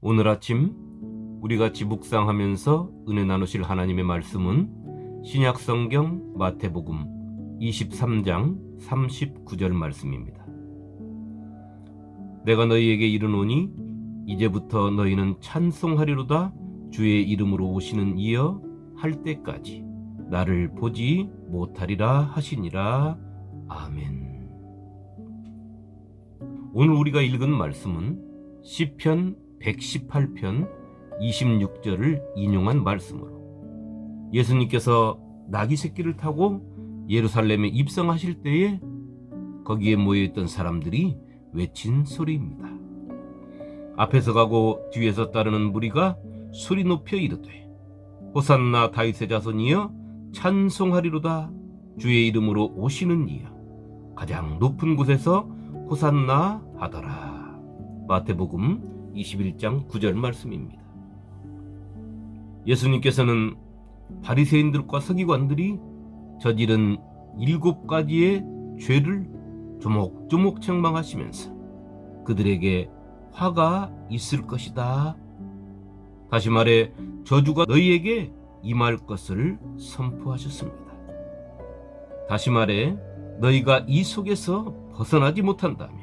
오늘 아침 우리 같이 묵상하면서 은혜 나누실 하나님의 말씀은 신약성경 마태복음 23장 39절 말씀입니다. 내가 너희에게 이르노니 이제부터 너희는 찬송하리로다 주의 이름으로 오시는 이여 할 때까지 나를 보지 못하리라 하시니라. 아멘. 오늘 우리가 읽은 말씀은 시편 118편 26절을 인용한 말씀으로 예수님께서 나귀 새끼를 타고 예루살렘에 입성하실 때에 거기에 모여있던 사람들이 외친 소리입니다. 앞에서 가고 뒤에서 따르는 무리가 소리 높여 이르되 호산나 다윗의 자손이여 찬송하리로다 주의 이름으로 오시는 이여 가장 높은 곳에서 호산나 하더라. 마태복음 21장 9절 말씀입니다. 예수님께서는 바리새인들과 서기관들이 저지른 7가지의 죄를 조목조목 책망하시면서 그들에게 화가 있을 것이다. 다시 말해 저주가 너희에게 임할 것을 선포하셨습니다. 다시 말해 너희가 이 속에서 벗어나지 못한다면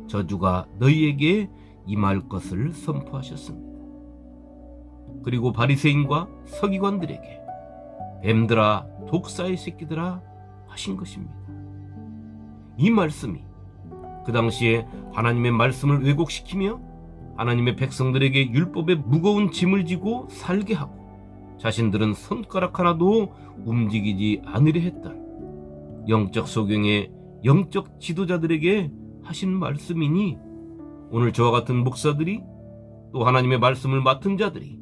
저주가 너희에게 임할 것을 선포하셨습니다. 그리고 바리새인과 서기관들에게 뱀들아 독사의 새끼들아 하신 것입니다. 이 말씀이 그 당시에 하나님의 말씀을 왜곡시키며 하나님의 백성들에게 율법의 무거운 짐을 지고 살게 하고 자신들은 손가락 하나도 움직이지 않으려 했던 영적 소경의 영적 지도자들에게 하신 말씀이니 오늘 저와 같은 목사들이 또 하나님의 말씀을 맡은 자들이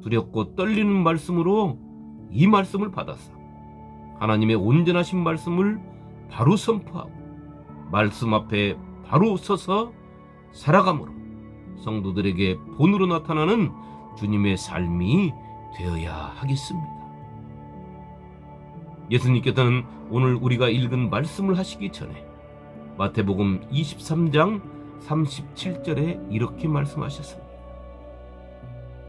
두렵고 떨리는 말씀으로 이 말씀을 받아서 하나님의 온전하신 말씀을 바로 선포하고 말씀 앞에 바로 서서 살아감으로 성도들에게 본으로 나타나는 주님의 삶이 되어야 하겠습니다. 예수님께서는 오늘 우리가 읽은 말씀을 하시기 전에 마태복음 23장 37절에 이렇게 말씀하셨습니다.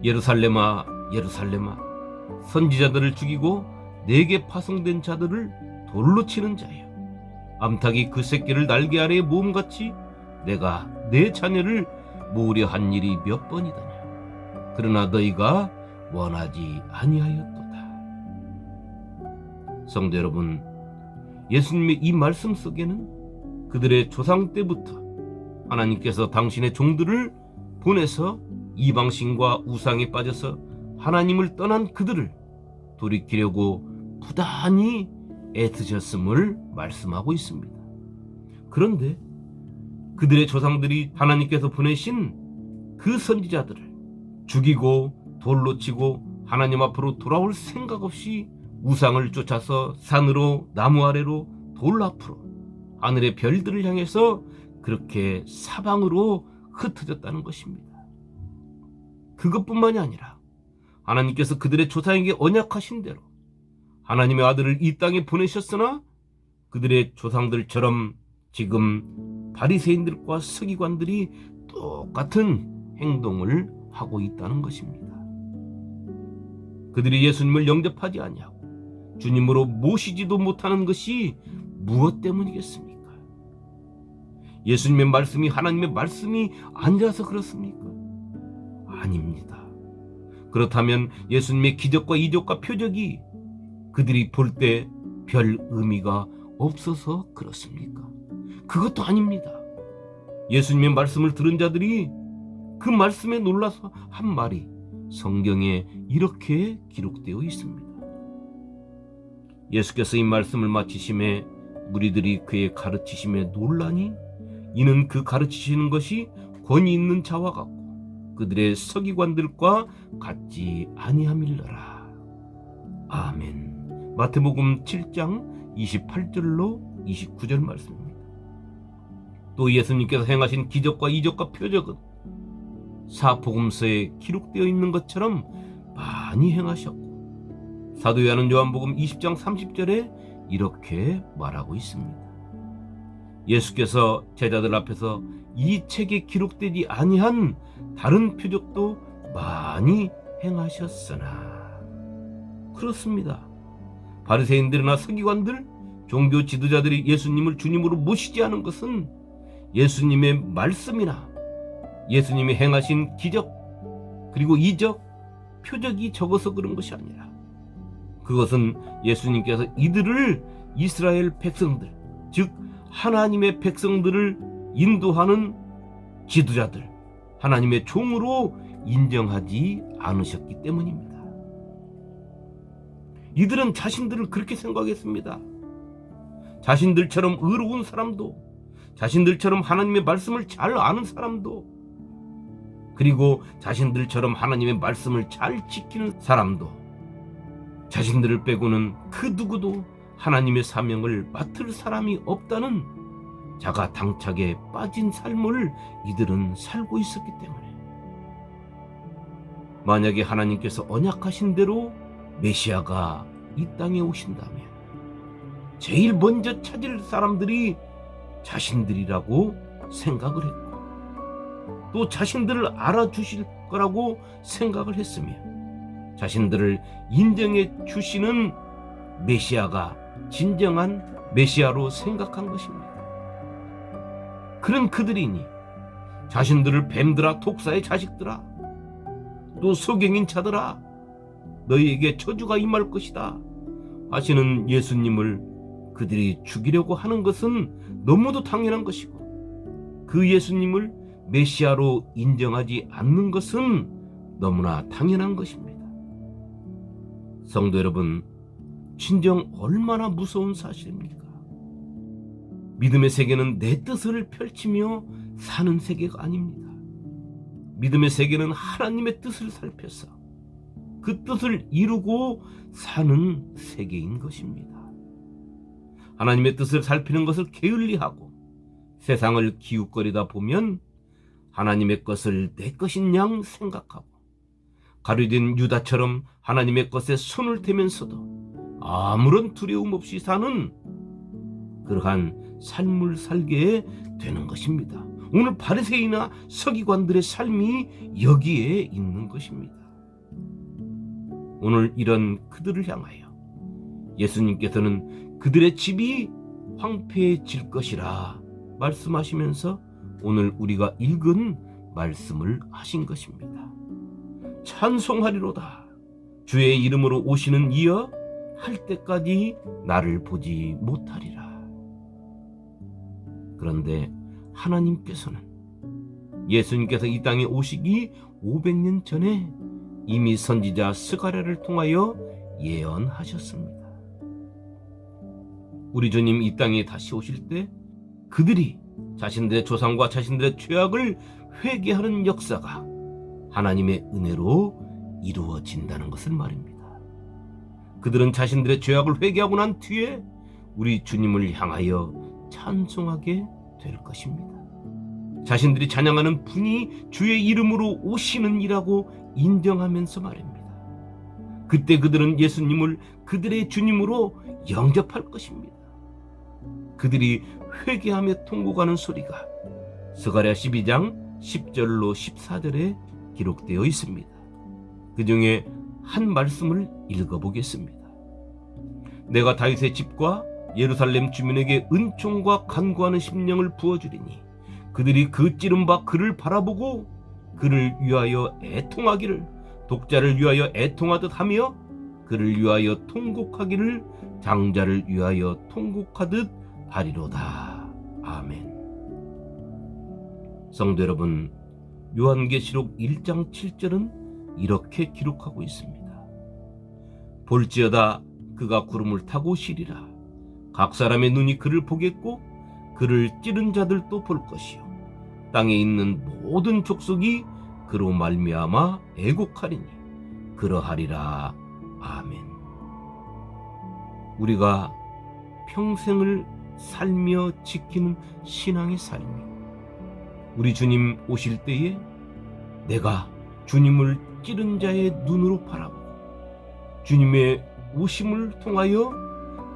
예루살렘아 예루살렘아 선지자들을 죽이고 내게 파송된 자들을 돌로 치는 자여 암탉이 그 새끼를 날개 아래에 모음같이 내가 내 자녀를 모으려 한 일이 몇 번이더냐. 그러나 너희가 원하지 아니하였도다. 성도 여러분, 예수님의 이 말씀 속에는 그들의 조상 때부터 하나님께서 당신의 종들을 보내서 이방신과 우상에 빠져서 하나님을 떠난 그들을 돌이키려고 부단히 애쓰셨음을 말씀하고 있습니다. 그런데 그들의 조상들이 하나님께서 보내신 그 선지자들을 죽이고 돌로 치고 하나님 앞으로 돌아올 생각 없이 우상을 쫓아서 산으로 나무 아래로 돌 앞으로 하늘의 별들을 향해서 그렇게 사방으로 흩어졌다는 것입니다. 그것뿐만이 아니라 하나님께서 그들의 조상에게 언약하신 대로 하나님의 아들을 이 땅에 보내셨으나 그들의 조상들처럼 지금 바리새인들과 서기관들이 똑같은 행동을 하고 있다는 것입니다. 그들이 예수님을 영접하지 아니하고 주님으로 모시지도 못하는 것이 무엇 때문이겠습니까? 예수님의 말씀이 하나님의 말씀이 아니라서 그렇습니까? 아닙니다. 그렇다면 예수님의 기적과 이적과 표적이 그들이 볼 때 별 의미가 없어서 그렇습니까? 그것도 아닙니다. 예수님의 말씀을 들은 자들이 그 말씀에 놀라서 한 말이 성경에 이렇게 기록되어 있습니다. 예수께서 이 말씀을 마치심에 무리들이 그의 가르치심에 놀라니 이는 그 가르치시는 것이 권위 있는 자와 같고 그들의 서기관들과 같지 아니함일러라. 아멘. 마태복음 7장 28절로 29절 말씀입니다. 또 예수님께서 행하신 기적과 이적과 표적은 사복음서에 기록되어 있는 것처럼 많이 행하셨고 사도 요한복음 20장 30절에 이렇게 말하고 있습니다. 예수께서 제자들 앞에서 이 책에 기록되지 아니한 다른 표적도 많이 행하셨으나. 그렇습니다. 바리새인들이나 서기관들, 종교 지도자들이 예수님을 주님으로 모시지 않은 것은 예수님의 말씀이나 예수님이 행하신 기적, 그리고 이적, 표적이 적어서 그런 것이 아니라, 그것은 예수님께서 이들을 이스라엘 백성들, 즉 하나님의 백성들을 인도하는 지도자들, 하나님의 종으로 인정하지 않으셨기 때문입니다. 이들은 자신들을 그렇게 생각했습니다. 자신들처럼 의로운 사람도, 자신들처럼 하나님의 말씀을 잘 아는 사람도, 그리고 자신들처럼 하나님의 말씀을 잘 지키는 사람도, 자신들을 빼고는 그 누구도 하나님의 사명을 맡을 사람이 없다는 자가당착에 빠진 삶을 이들은 살고 있었기 때문에, 만약에 하나님께서 언약하신 대로 메시아가 이 땅에 오신다면 제일 먼저 찾을 사람들이 자신들이라고 생각을 했고, 또 자신들을 알아주실 거라고 생각을 했으며, 자신들을 인정해 주시는 메시아가 진정한 메시아로 생각한 것입니다. 그런 그들이니 자신들을 뱀들아, 독사의 자식들아, 또 소경인 자들아, 너희에게 저주가 임할 것이다 하시는 예수님을 그들이 죽이려고 하는 것은 너무도 당연한 것이고, 그 예수님을 메시아로 인정하지 않는 것은 너무나 당연한 것입니다. 성도 여러분, 진정 얼마나 무서운 사실입니까? 믿음의 세계는 내 뜻을 펼치며 사는 세계가 아닙니다. 믿음의 세계는 하나님의 뜻을 살펴서 그 뜻을 이루고 사는 세계인 것입니다. 하나님의 뜻을 살피는 것을 게을리하고 세상을 기웃거리다 보면 하나님의 것을 내 것인 양 생각하고, 가룟된 유다처럼 하나님의 것에 손을 대면서도 아무런 두려움 없이 사는 그러한 삶을 살게 되는 것입니다. 오늘 바리새인이나 서기관들의 삶이 여기에 있는 것입니다. 오늘 이런 그들을 향하여 예수님께서는 그들의 집이 황폐해질 것이라 말씀하시면서 오늘 우리가 읽은 말씀을 하신 것입니다. 찬송하리로다. 주의 이름으로 오시는 이여 할 때까지 나를 보지 못하리라. 그런데 하나님께서는 예수님께서 이 땅에 오시기 500년 전에 이미 선지자 스가랴를 통하여 예언하셨습니다. 우리 주님 이 땅에 다시 오실 때 그들이 자신들의 조상과 자신들의 죄악을 회개하는 역사가 하나님의 은혜로 이루어진다는 것을 말입니다. 그들은 자신들의 죄악을 회개하고 난 뒤에 우리 주님을 향하여 찬송하게 될 것입니다. 자신들이 찬양하는 분이 주의 이름으로 오시는 이라고 인정하면서 말입니다. 그때 그들은 예수님을 그들의 주님으로 영접할 것입니다. 그들이 회개하며 통곡하는 소리가 스가랴 12장 10절로 14절에 기록되어 있습니다. 그 중에 한 말씀을 읽어보겠습니다. 내가 다윗의 집과 예루살렘 주민에게 은총과 간구하는 심령을 부어주리니 그들이 그 찌른 바 그를 바라보고 그를 위하여 애통하기를, 독자를 위하여 애통하듯 하며 그를 위하여 통곡하기를 장자를 위하여 통곡하듯 하리로다. 아멘. 성도 여러분, 요한계시록 1장 7절은 이렇게 기록하고 있습니다. 볼지어다 그가 구름을 타고 오시리라. 각 사람의 눈이 그를 보겠고 그를 찌른 자들도 볼 것이요 땅에 있는 모든 족속이 그로 말미암아 애곡하리니 그러하리라. 아멘. 우리가 평생을 살며 지키는 신앙의 삶이 우리 주님 오실 때에 내가 주님을 찌른 자의 눈으로 바라보고 주님의 오심을 통하여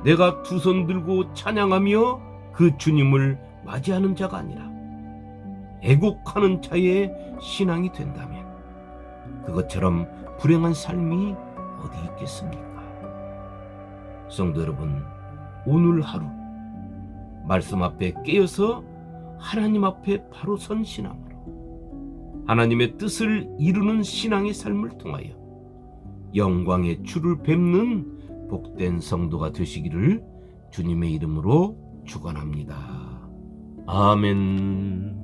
내가 두 손 들고 찬양하며 그 주님을 맞이하는 자가 아니라 애곡하는 자의 신앙이 된다면 그것처럼 불행한 삶이 어디 있겠습니까? 성도 여러분, 오늘 하루 말씀 앞에 깨어서 하나님 앞에 바로 선 신앙으로 하나님의 뜻을 이루는 신앙의 삶을 통하여 영광의 주를 뵙는 복된 성도가 되시기를 주님의 이름으로 축원합니다. 아멘.